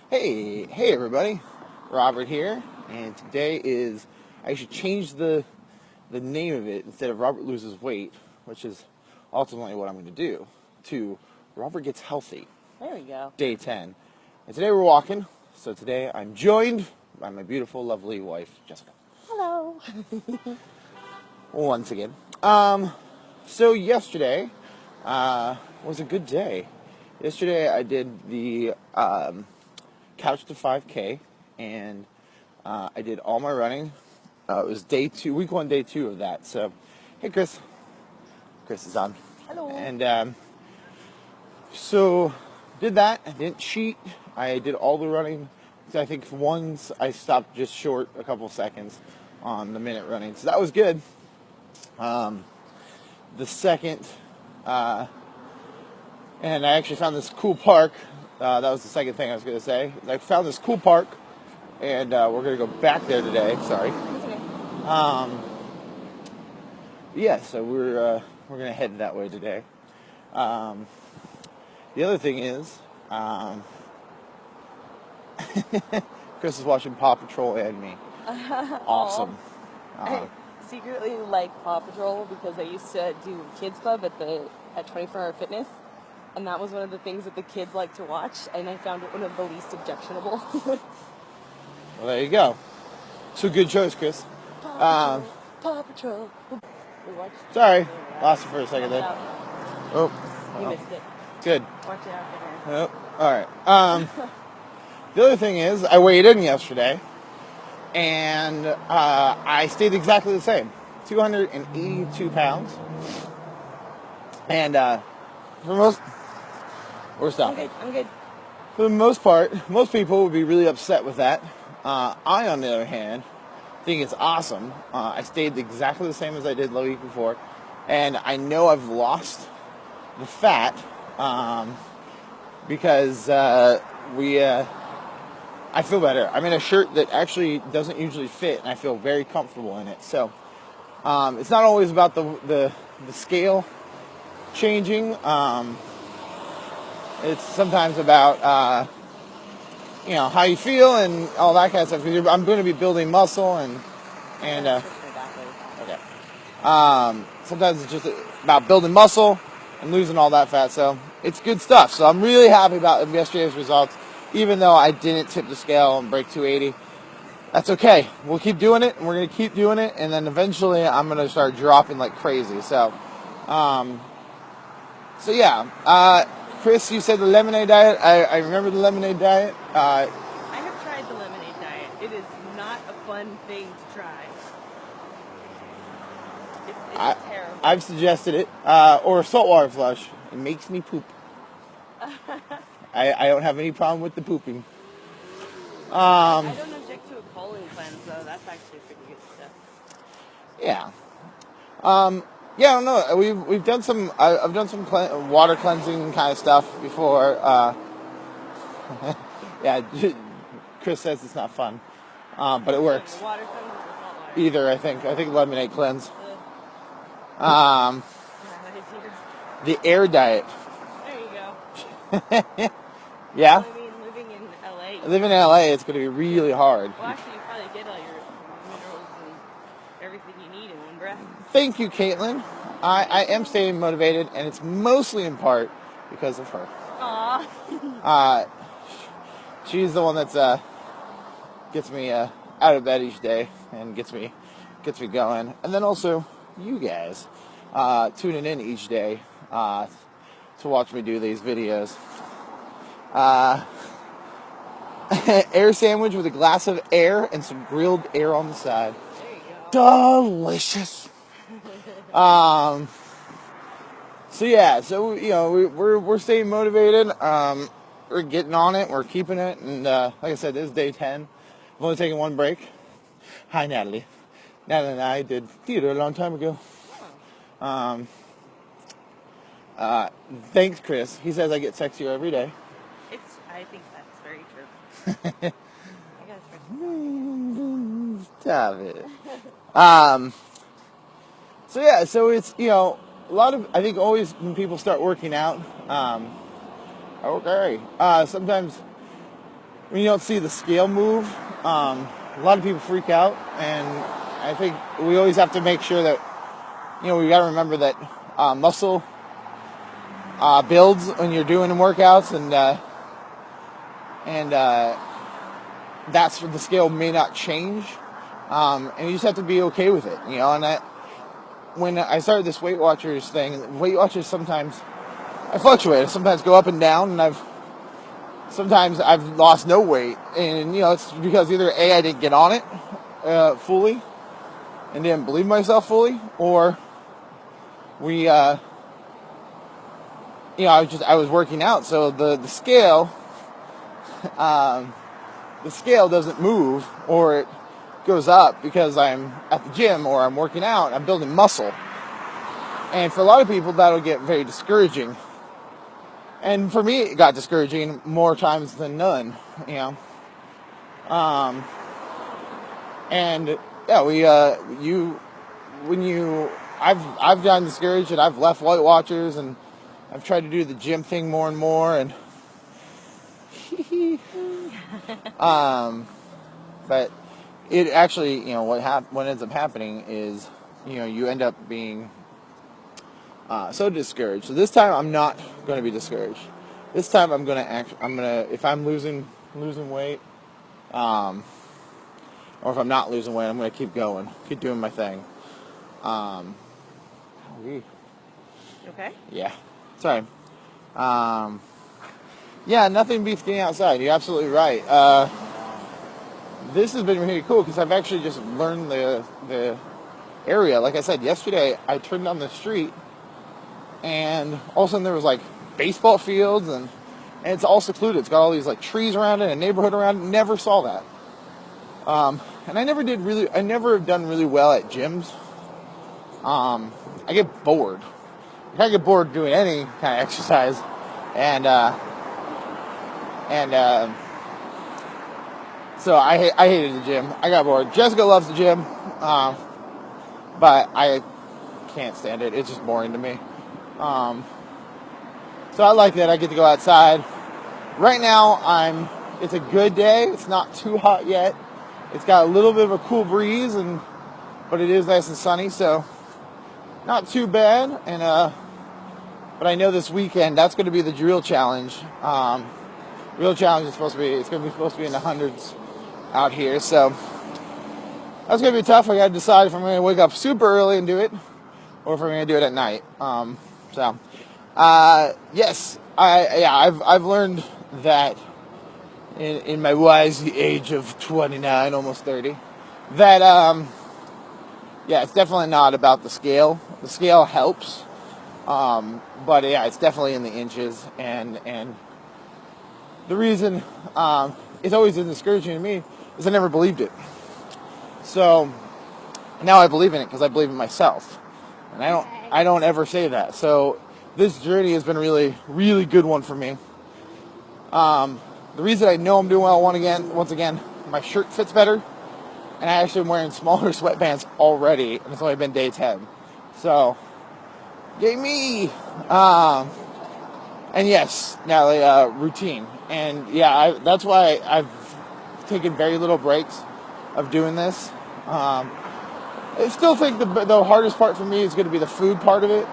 Hey everybody, Robert here, and today is, I should change the name of it instead of Robert Loses Weight, which is ultimately what I'm going to do, to Robert Gets Healthy, There we go. day 10. And today we're walking, so today I'm joined by my beautiful, lovely wife, Jessica. Hello. Once again. So yesterday was a good day. Yesterday I did the Couch to 5K, and I did all my running. It was week 1, day 2 of that. So, hey Chris. Chris is on. Hello. And so did that. I didn't cheat. I did all the running. I think once I stopped just short a couple seconds on the minute running, so that was good. The second, and I actually found this cool park. That was the second thing I was going to say. I found this cool park, and we're going to go back there today. Sorry. Okay. Yeah, so we're going to head that way today. The other thing is, Chris is watching Paw Patrol and me. Awesome. I secretly like Paw Patrol because I used to do kids club at 24 Hour Fitness, and that was one of the things that the kids like to watch, and I found it one of the least objectionable. Well, there you go. So good choice, Chris. Paw Patrol. We watched. Sorry, lost it for a second there. Oh, You missed it. good. Watch it out there. Oh, all right. The other thing is, I weighed in yesterday, and I stayed exactly the same, 282 pounds. And for most, we're stopping. I'm good. For the most part, most people would be really upset with that. I, on the other hand, think it's awesome. I stayed exactly the same as I did the week before, and I know I've lost the fat because I feel better. I'm in a shirt that actually doesn't usually fit, and I feel very comfortable in it. So it's not always about the scale changing. It's sometimes about how you feel and all that kind of stuff. Because I'm going to be building muscle and okay. Sometimes it's just about building muscle and losing all that fat. So it's good stuff. So I'm really happy about yesterday's results. Even though I didn't tip the scale and break 280, that's okay. We'll keep doing it, and we're going to keep doing it, and then eventually I'm going to start dropping like crazy. So yeah. Chris, you said the lemonade diet. I remember the lemonade diet. I have tried the lemonade diet. It is not a fun thing to try. It's terrible. I've suggested it. Or a saltwater flush. It makes me poop. I don't have any problem with the pooping. I don't object to a colon cleanse, though. That's actually pretty good stuff. Yeah. Yeah, I don't know. We've done some. I've done some water cleansing kind of stuff before. Yeah, Chris says it's not fun, but it works. The water cleanse or the salt water? Either, I think. I think lemonade cleanse. The air diet. There you go. Yeah. I mean, living in LA. Living in LA, it's going to be really hard. Well, actually, you probably get all your minerals and everything you need in one breath. Thank you, Caitlin. I am staying motivated, and it's mostly in part because of her. Aww. She's the one that's gets me out of bed each day and gets me going. And then also you guys tuning in each day to watch me do these videos. Air sandwich with a glass of air and some grilled air on the side. There you go. Delicious. So yeah, so we're staying motivated. We're getting on it. We're keeping it, and like I said, this is day 10. I've only taken one break. Hi, Natalie. Natalie and I did theater a long time ago. Thanks, Chris. He says I get sexier every day. I think that's very true. I gotta Stop it. So yeah, so it's a lot of, I think always when people start working out, okay, sometimes when you don't see the scale move, a lot of people freak out, and I think we always have to make sure that, we got to remember that muscle builds when you're doing workouts, and that's where the scale may not change, and you just have to be okay with it, and when I started this Weight Watchers thing, Weight Watchers sometimes I fluctuate. I sometimes go up and down, and sometimes I've lost no weight, and it's because either A, I didn't get on it fully and didn't believe myself fully, or I was working out, so the scale doesn't move, or it goes up because I'm at the gym or I'm working out, I'm building muscle. And for a lot of people, that'll get very discouraging. And for me, it got discouraging more times than none, and yeah, I've gotten discouraged, and I've left Weight Watchers, and I've tried to do the gym thing more and more, and but it actually, what ends up happening is, you end up being so discouraged. So this time I'm not going to be discouraged. This time I'm going to if I'm losing weight, or if I'm not losing weight, I'm going to keep going, keep doing my thing. Okay. Yeah. Sorry. Yeah, nothing beats getting outside. You're absolutely right. This has been really cool because I've actually just learned the area. Like I said, yesterday I turned down the street, and all of a sudden there was like baseball fields, and it's all secluded. It's got all these like trees around it, and a neighborhood around it. Never saw that. And I never have done really well at gyms. I get bored. I get bored doing any kind of exercise, and so I hated the gym. I got bored. Jessica loves the gym, but I can't stand it. It's just boring to me. So I like that I get to go outside. Right now, it's a good day. It's not too hot yet. It's got a little bit of a cool breeze, but it is nice and sunny, so not too bad. And but I know this weekend that's going to be the real challenge. Real challenge is supposed to be in the hundreds out here, so that's going to be tough. I got to decide if I'm going to wake up super early and do it, or if I'm going to do it at night. Yes, I've learned that in my wise age of 29, almost 30, that it's definitely not about the scale. The scale helps, but yeah, it's definitely in the inches, and the reason it's always been discouraging to me is I never believed it. So now I believe in it because I believe in myself, and I don't ever say that. So this journey has been a really, really good one for me. The reason I know I'm doing well once again, my shirt fits better, and I actually am wearing smaller sweatpants already, and it's only been day 10. So, yay me! And yes, now routine. And yeah, that's why I've taken very little breaks of doing this. I still think the hardest part for me is going to be the food part of it.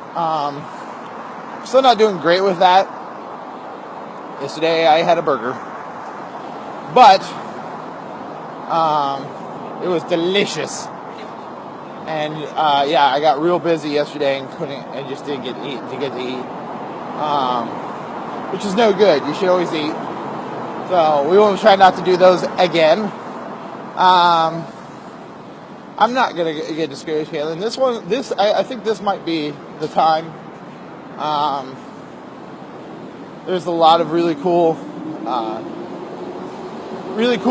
Still not doing great with that. Yesterday I had a burger, but it was delicious. And I got real busy yesterday and just didn't get to eat, which is no good. You should always eat. So we will try not to do those again. I'm not gonna get discouraged, Caitlin. I think this might be the time. There's a lot of really cool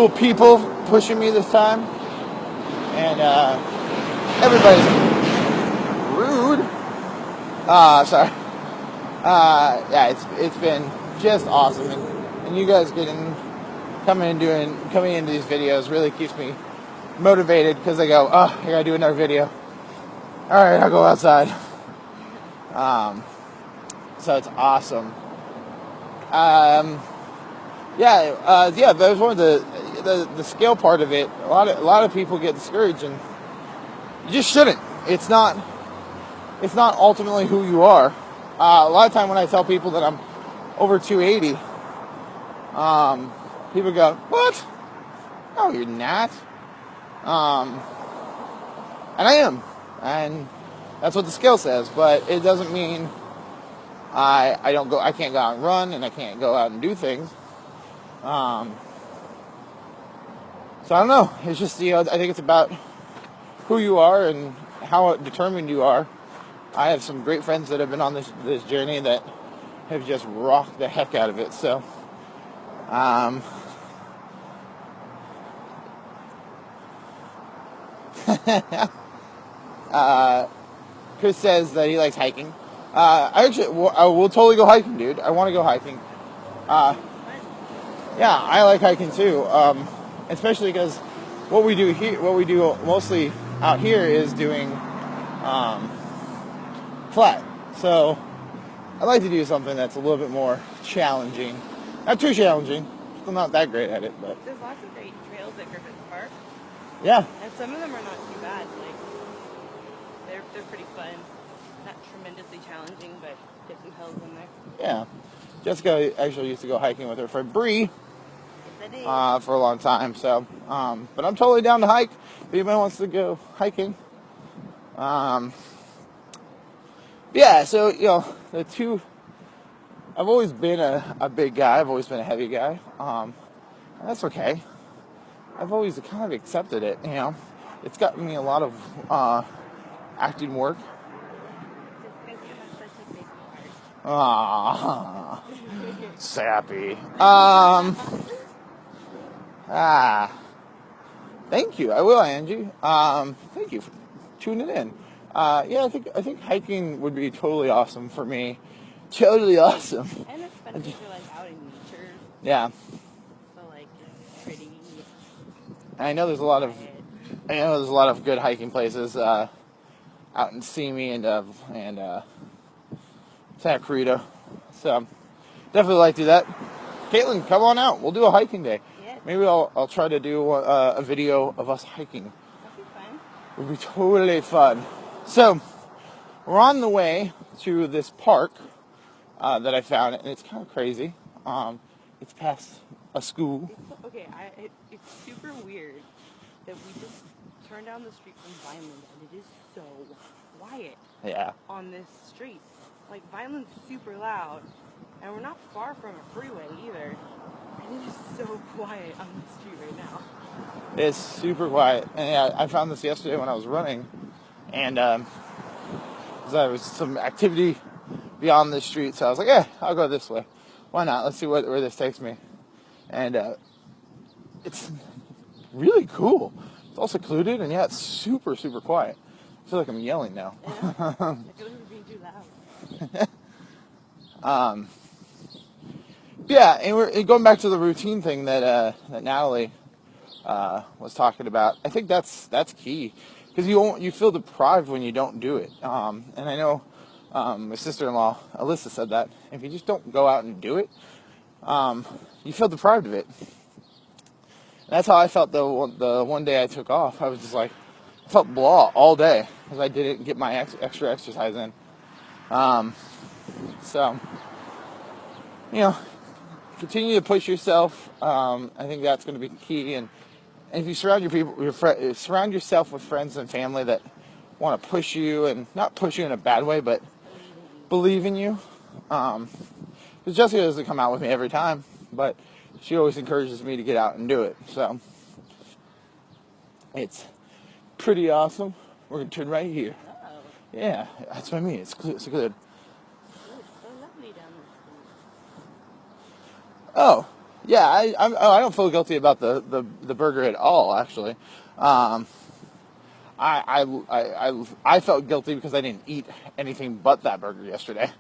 people pushing me this time, and everybody's rude. Sorry. It's been just awesome, and you guys coming into these videos really keeps me motivated, because I go, I gotta do another video. All right, I'll go outside. So it's awesome. Yeah, that was one of the scale part of it. A lot of people get discouraged, and you just shouldn't. It's not ultimately who you are. A lot of time when I tell people that I'm over 280, people go, "What? No, you're not." Um, and I am, and that's what the scale says. But it doesn't mean I don't go. I can't go out and run, and I can't go out and do things. So I don't know. It's just, I think it's about who you are and how determined you are. I have some great friends that have been on this journey that have just rocked the heck out of it. So, Chris says that he likes hiking. I will totally go hiking, dude. I want to go hiking. Yeah, I like hiking too. Especially because what we do mostly out here is doing flat. So I like to do something that's a little bit more challenging. Not too challenging. Still not that great at it, but There's lots of great trails at Griffith Park, yeah. and some of them are not too bad. Like they're pretty fun. Not tremendously challenging, but get some hills in there. Yeah. Jessica actually used to go hiking with her friend Bree for a long time. So, but I'm totally down to hike. If anybody wants to go hiking, yeah. So the two. I've always been a big guy. I've always been a heavy guy. And that's okay. I've always kind of accepted it. It's gotten me a lot of acting work. Ah, sappy. Thank you. I will, Angie. Thank you for tuning in. Yeah, I think hiking would be totally awesome for me. Totally awesome. And it's fun to feel like out in nature. Yeah. So like it's pretty. And I know there's a lot of good hiking places out in Simi and Santa Clarita. So definitely like to do that. Caitlin, come on out. We'll do a hiking day. Yes. Maybe I'll try to do a video of us hiking. That'd be fun. It would be totally fun. So we're on the way to this park that I found, and it's kind of crazy. It's past a school. It's super weird that we just turned down the street from Vineland, and it is so quiet. Yeah. On this street. Like, Vineland's super loud, and we're not far from a freeway either. And it is so quiet on the street right now. It's super quiet. And yeah, I found this yesterday when I was running, and there was some activity beyond the street, so I was like, I'll go this way. Why not? Let's see where this takes me. And it's really cool. It's all secluded, and yeah, it's super, super quiet. I feel like I'm yelling now. Yeah. I feel like we're being too loud. Yeah, and we're going back to the routine thing that Natalie was talking about. I think that's key, because you feel deprived when you don't do it. And I know my sister-in-law Alyssa said that if you just don't go out and do it, you feel deprived of it. And that's how I felt the one day I took off. I was just like, I felt blah all day because I didn't get my extra exercise in. So, continue to push yourself. I think that's going to be key. And if you surround yourself with friends and family that want to push you, and not push you in a bad way, but believe in you. Because Jessica doesn't come out with me every time, but she always encourages me to get out and do it. So it's pretty awesome. We're going to turn right here. Oh. Yeah, that's what I mean. It's good. It's so lovely down there. Oh, yeah. I don't feel guilty about the burger at all. Actually, I felt guilty because I didn't eat anything but that burger yesterday.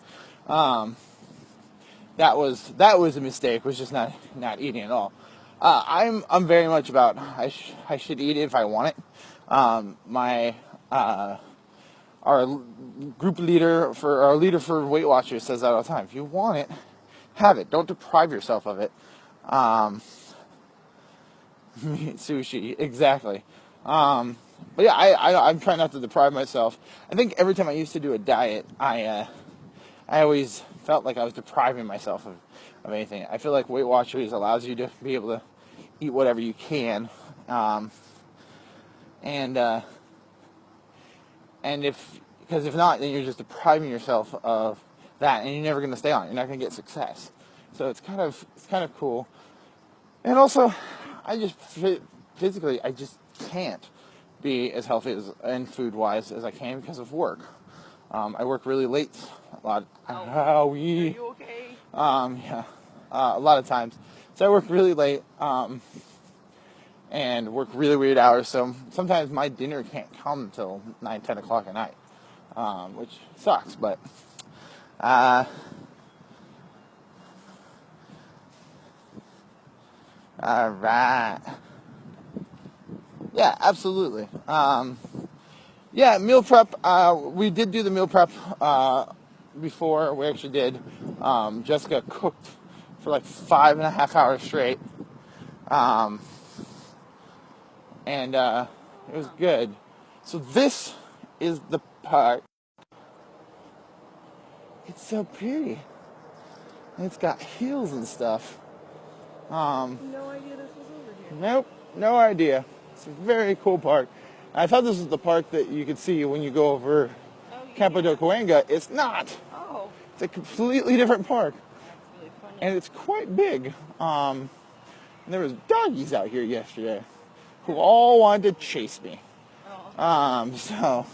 That was a mistake. Was just not eating at all. I'm very much about I should eat it if I want it. Our leader for Weight Watchers says that all the time. If you want it, have it. Don't deprive yourself of it. Sushi, exactly. But yeah, I'm trying not to deprive myself. I think every time I used to do a diet, I always felt like I was depriving myself of anything. I feel like Weight Watchers allows you to be able to eat whatever you can, and because if not, then you're just depriving yourself of that, and you're never going to stay on it. You're not going to get success. So it's kind of cool. And also, I just physically, I just can't be as healthy and food wise as I can because of work. I work really late a lot. Are you okay? Yeah, a lot of times. So I work really late and work really weird hours. So sometimes my dinner can't come until 9, 10 o'clock at night, which sucks. But all right. Yeah, absolutely. Yeah, meal prep. We did do the meal prep before. We actually did. Jessica cooked for like 5.5 hours straight. And it was good. So this is the part. It's so pretty. It's got hills and stuff. No idea this was over here. Nope, no idea. It's a very cool park. I thought this was the park that you could see when you go over Campo de Cuenca. It's not. Oh. It's a completely different park. That's really funny. And it's quite big. And there was doggies out here yesterday who all wanted to chase me. Oh. So,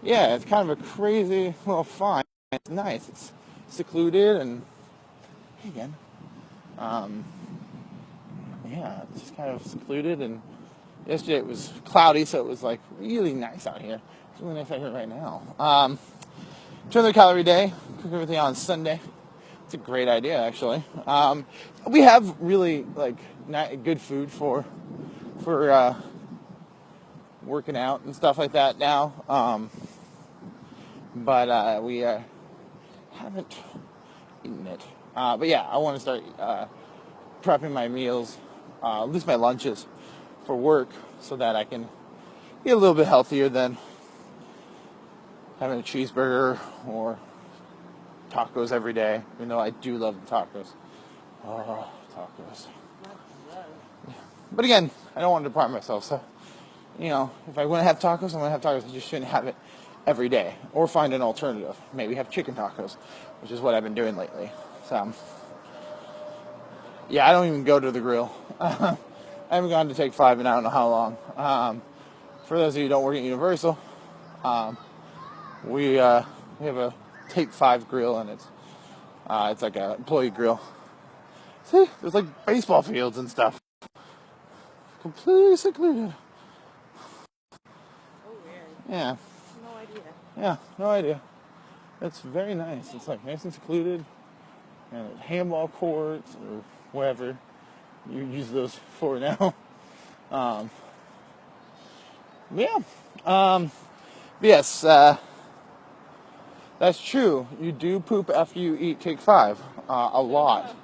yeah, it's kind of a crazy little find. It's nice. It's secluded and, hey again. Yeah, it's just kind of secluded, and yesterday it was cloudy, so it was like really nice out here. It's really nice out here right now. 200 calorie day, cook everything on Sunday. It's a great idea, actually. We have really like good food for working out and stuff like that now. But we haven't eaten it. But yeah, I want to start prepping my meals, at least my lunches, for work, so that I can be a little bit healthier than having a cheeseburger or tacos every day. Even though I do love the tacos. Oh, tacos. But again, I don't want to deprive myself. So, you know, if I want to have tacos, I'm going to have tacos. I just shouldn't have it every day. Or find an alternative. Maybe have chicken tacos, which is what I've been doing lately. So, yeah, I don't even go to the grill. I haven't gone to Take 5 in I don't know how long. For those of you who don't work at Universal, we have a Take 5 grill, and it's like an employee grill. See, there's like baseball fields and stuff. Completely secluded. Oh, weird. Yeah. No idea. Yeah, no idea. It's very nice. It's like nice and secluded. And handball courts or whatever you use those for now. Yes, that's true. You do poop after you eat Take 5 a lot.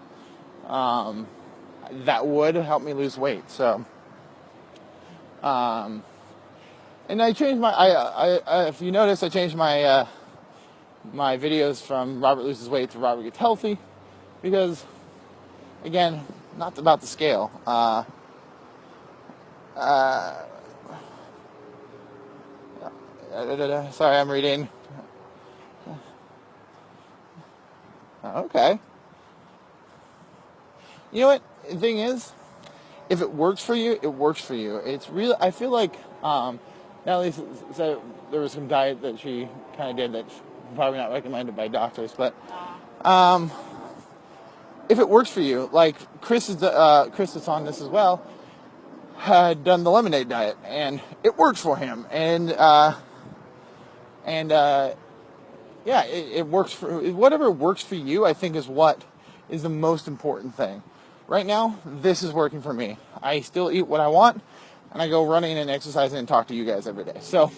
That would help me lose weight. So, and I changed my. I if you notice, I changed my my videos from Robert loses weight to Robert gets healthy, because, again, not about the scale. Sorry, I'm reading. Okay. You know what? The thing is, if it works for you, it works for you. It's really, I feel like, Natalie said there was some diet that she kind of did that's probably not recommended by doctors, but, if it works for you, like Chris that's on this as well, had done the lemonade diet, and it works for him, and yeah, it works for whatever works for you. I think is what is the most important thing. Right now, this is working for me. I still eat what I want, and I go running and exercising and talk to you guys every day. So,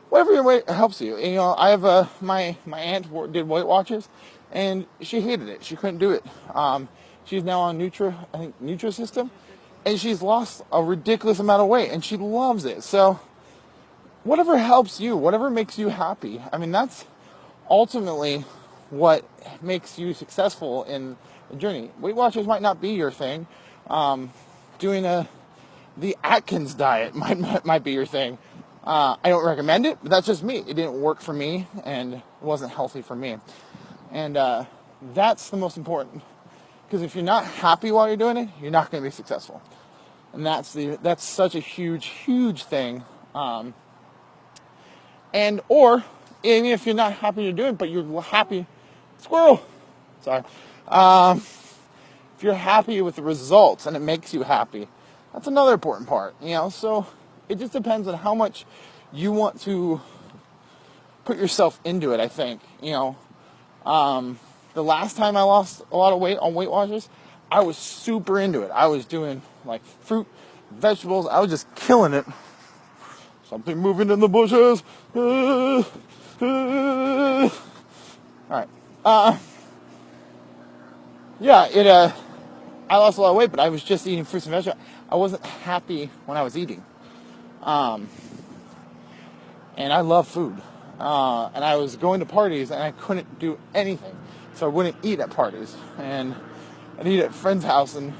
whatever your way helps you. You know, I have my aunt did Weight Watchers, and she hated it. She couldn't do it. She's now on Nutrisystem, and she's lost a ridiculous amount of weight, and she loves it. So whatever helps you, whatever makes you happy. I mean, that's ultimately what makes you successful in the journey. Weight Watchers might not be your thing. Doing the Atkins diet might be your thing. I don't recommend it, but that's just me. It didn't work for me, and it wasn't healthy for me. And that's the most important. Because if you're not happy while you're doing it, you're not going to be successful. And that's such a huge thing. Or even if you're not happy you're doing it, but you're happy, squirrel. Sorry. If you're happy with the results and it makes you happy, that's another important part. So it just depends on how much you want to put yourself into it. I think. The last time I lost a lot of weight on Weight Watchers, I was super into it. I was doing like fruit, vegetables. I was just killing it. Something moving in the bushes. All right. Yeah, I lost a lot of weight, but I was just eating fruits and vegetables. I wasn't happy when I was eating. And I love food. And I was going to parties and I couldn't do anything. So I wouldn't eat at parties. And I'd eat at friends' house and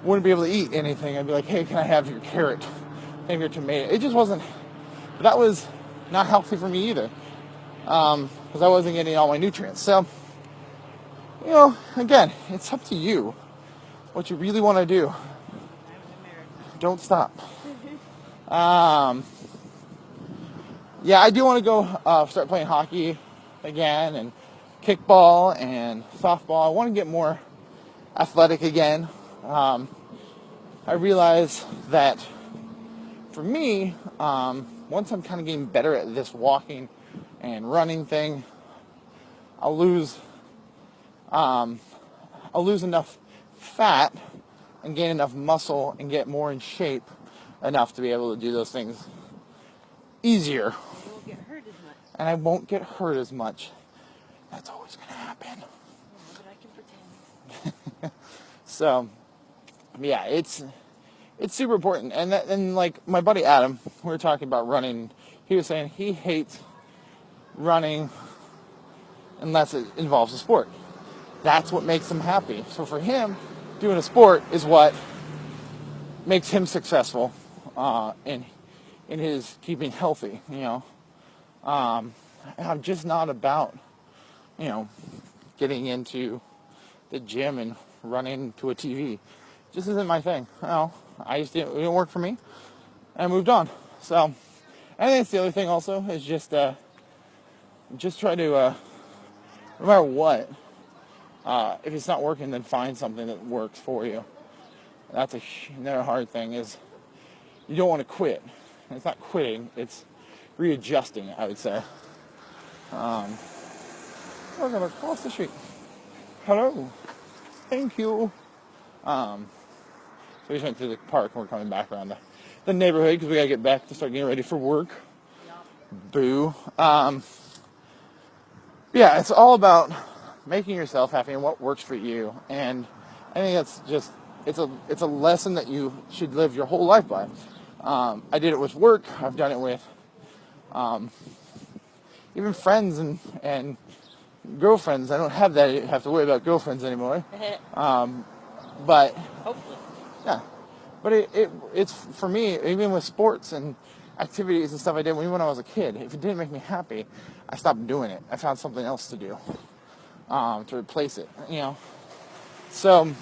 wouldn't be able to eat anything. I'd be like, hey, can I have your carrot? Maybe your tomato. It just wasn't, that was not healthy for me either. Because I wasn't getting all my nutrients. So, again, it's up to you. What you really want to do. Don't stop. Yeah, I do want to go start playing hockey again, and kickball and softball. I want to get more athletic again. I realize that for me, once I'm kind of getting better at this walking and running thing, I'll lose enough fat and gain enough muscle and get more in shape enough to be able to do those things easier. You won't get hurt as much. And I won't get hurt as much. That's always going to happen. Yeah, but I can pretend. So, yeah, it's super important. And like my buddy Adam, we were talking about running. He was saying he hates running unless it involves a sport. That's what makes him happy. So for him, doing a sport is what makes him successful in his keeping healthy. I'm just not about getting into the gym and running to a TV. Just isn't my thing. It didn't work for me, and I moved on. So I think that's the other thing also is just try to no matter what, if it's not working, then find something that works for you. That's another hard thing is you don't want to quit. It's not quitting, it's readjusting, I would say. We're going to cross the street. Hello. Thank you. So we just went through the park and we're coming back around the neighborhood because we got to get back to start getting ready for work. Boo. Yeah, it's all about making yourself happy and what works for you. And I think that's just, it's a lesson that you should live your whole life by. I did it with work. I've done it with even friends and girlfriends. I don't have to worry about girlfriends anymore. But Hopefully. yeah, but it's for me, even with sports and activities and stuff I did when I was a kid, if it didn't make me happy, I stopped doing it. I found something else to do to replace it, So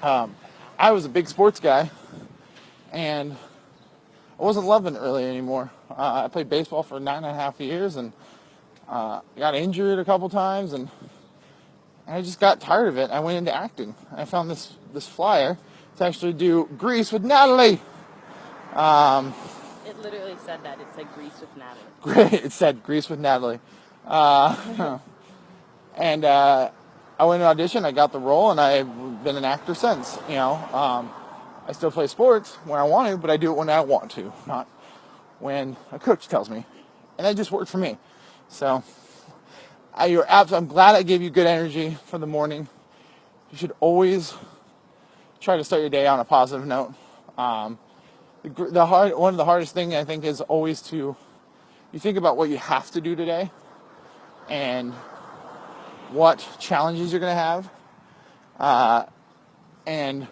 I was a big sports guy, and I wasn't loving it really anymore. I played baseball for 9.5 years, and got injured a couple times, and I just got tired of it. I went into acting. I found this flyer to actually do Grease with Natalie. It literally said that. It said Grease with Natalie. Great. It said Grease with Natalie. And I went to audition. I got the role, and I've been an actor since. I still play sports when I want to, but I do it when I want to, not when a coach tells me. And that just worked for me. So I'm glad I gave you good energy for the morning. you should always try to start your day on a positive note. One of the hardest things I think is always you think about what you have to do today and what challenges you're going to have. And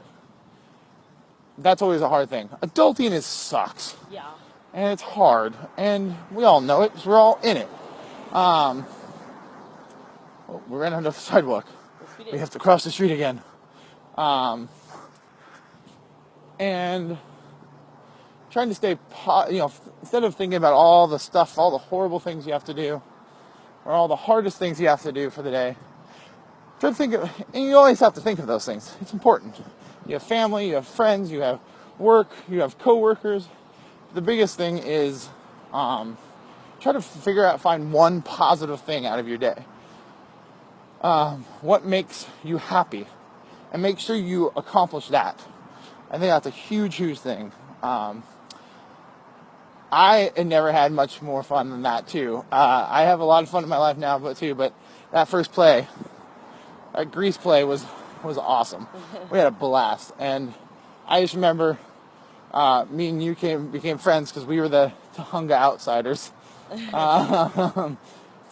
that's always a hard thing. Adulting sucks. Yeah. And it's hard. And we all know it because we're all in it. We ran onto the sidewalk. Yes, We have to cross the street again. And trying to stay, instead of thinking about all the stuff, all the horrible things you have to do, or all the hardest things you have to do for the day, try to think of, and you always have to think of those things. It's important. You have family, you have friends, you have work, you have coworkers. The biggest thing is try to find one positive thing out of your day. What makes you happy? And make sure you accomplish that. I think that's a huge, huge thing. I never had much more fun than that, too. I have a lot of fun in my life now, but that first play, that Grease play was awesome. We had a blast. And I just remember me and you became friends because we were the Tujunga Outsiders. Some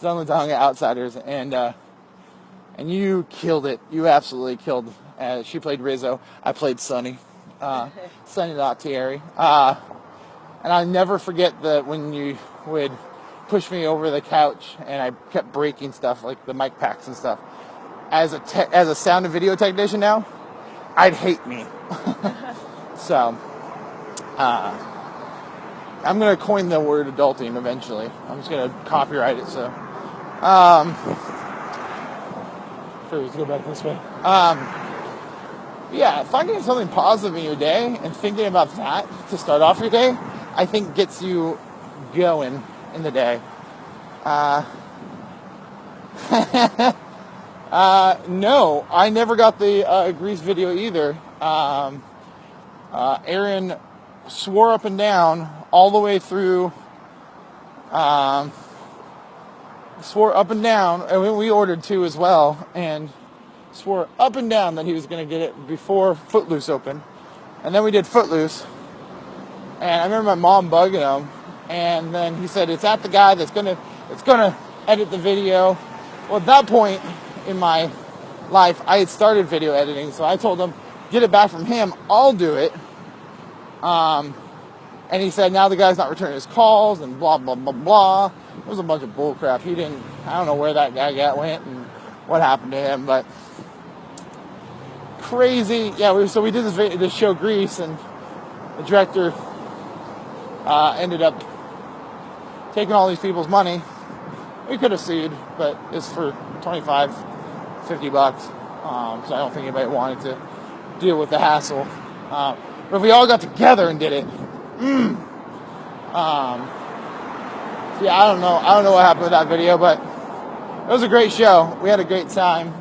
of the Tujunga Outsiders. And you killed it. You absolutely killed. She played Rizzo. I played Sonny. Sonny Lottieri. And I'll never forget when you would push me over the couch and I kept breaking stuff like the mic packs and stuff. As a sound and video technician now, I'd hate me. So, I'm going to coin the word adulting eventually. I'm just going to copyright it, so. Let's go back this way. Yeah, finding something positive in your day and thinking about that to start off your day, I think gets you going in the day. No, I never got the Grease video either. Aaron swore up and down all the way through. Swore up and down, and we ordered 2 as well, and swore up and down that he was going to get it before Footloose opened. And then we did Footloose, and I remember my mom bugging him, and then he said, it's at the guy that's going to edit the video. Well, at that point in my life, I had started video editing, so I told him, get it back from him, I'll do it. And he said, now the guy's not returning his calls, and blah, blah, blah, blah. It was a bunch of bullcrap. I don't know where that guy went and what happened to him, but crazy. Yeah, so we did this show, Grease, and the director ended up taking all these people's money. We could have sued, but it's for $25, $50. So I don't think anybody wanted to deal with the hassle. But if we all got together and did it, yeah, I don't know what happened with that video, but it was a great show. We had a great time.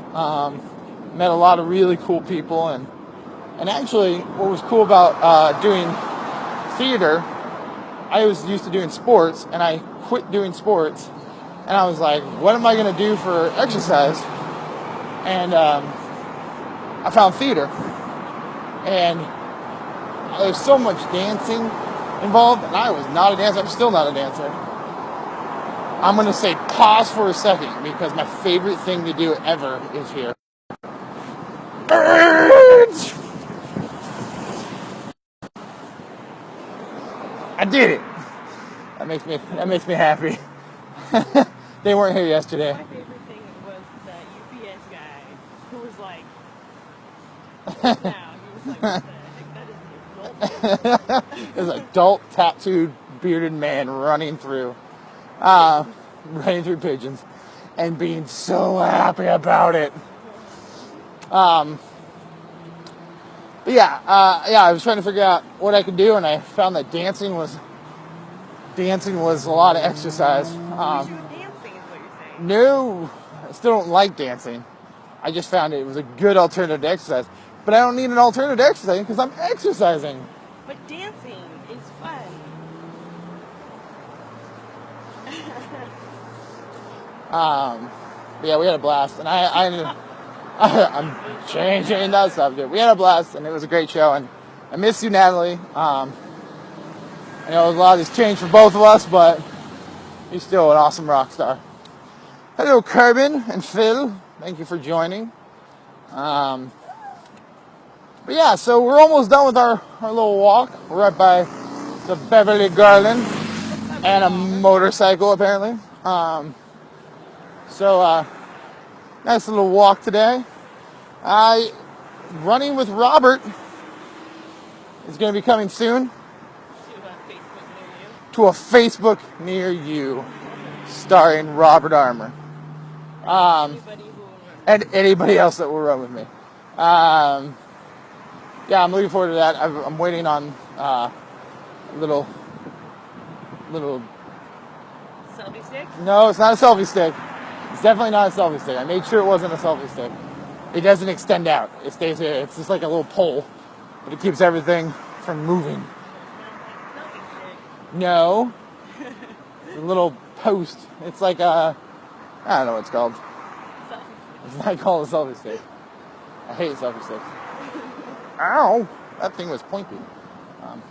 Met a lot of really cool people, and actually, what was cool about doing theater, I was used to doing sports, and I quit doing sports, and I was like, what am I going to do for exercise? And I found theater, and there's so much dancing involved, and I was not a dancer. I'm still not a dancer. I'm going to say pause for a second because my favorite thing to do ever is here. Birds! I did it. That makes me happy. They weren't here yesterday. My favorite thing was the UPS guy who was like, now he was like, what the heck, that is an adult. There's an adult tattooed bearded man running through pigeons and being so happy about it. But yeah, I was trying to figure out what I could do, and I found that dancing was a lot of exercise. You should dancing is what you're saying. No, I still don't like dancing. I just found it was a good alternative to exercise. But I don't need an alternative to exercising because I'm exercising. But dancing is fun. Yeah, we had a blast, and I ended I'm changing that subject. We had a blast, and it was a great show, and I miss you, Natalie. I know a lot has changed for both of us, but you're still an awesome rock star. Hello, Corbin and Phil. Thank you for joining. But yeah, so we're almost done with our little walk. We're right by the Beverly Garland and a motorcycle, apparently. Nice little walk today. Running with Robert is going to be coming soon to a Facebook near you, starring Robert Armour. And anybody else that will run with me. Yeah, I'm looking forward to that. I'm waiting on little. Selfie stick? No, it's not a selfie stick. It's definitely not a selfie stick. I made sure it wasn't a selfie stick. It doesn't extend out. It stays here. It's just like a little pole, but it keeps everything from moving. No. It's a little post. It's like I don't know what it's called. It's not called a selfie stick. I hate selfie sticks. Ow! That thing was pointy.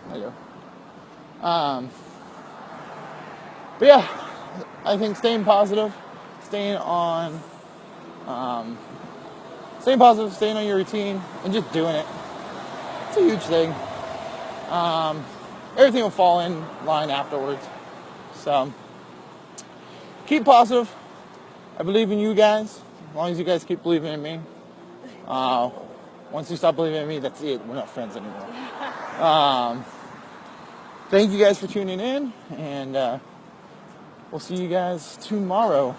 There you go. But yeah, I think staying positive, staying positive, staying on your routine, and just doing it. It's a huge thing. Everything will fall in line afterwards. So, keep positive. I believe in you guys. As long as you guys keep believing in me. Once you stop believing in me, that's it. We're not friends anymore. Thank you guys for tuning in, and we'll see you guys tomorrow.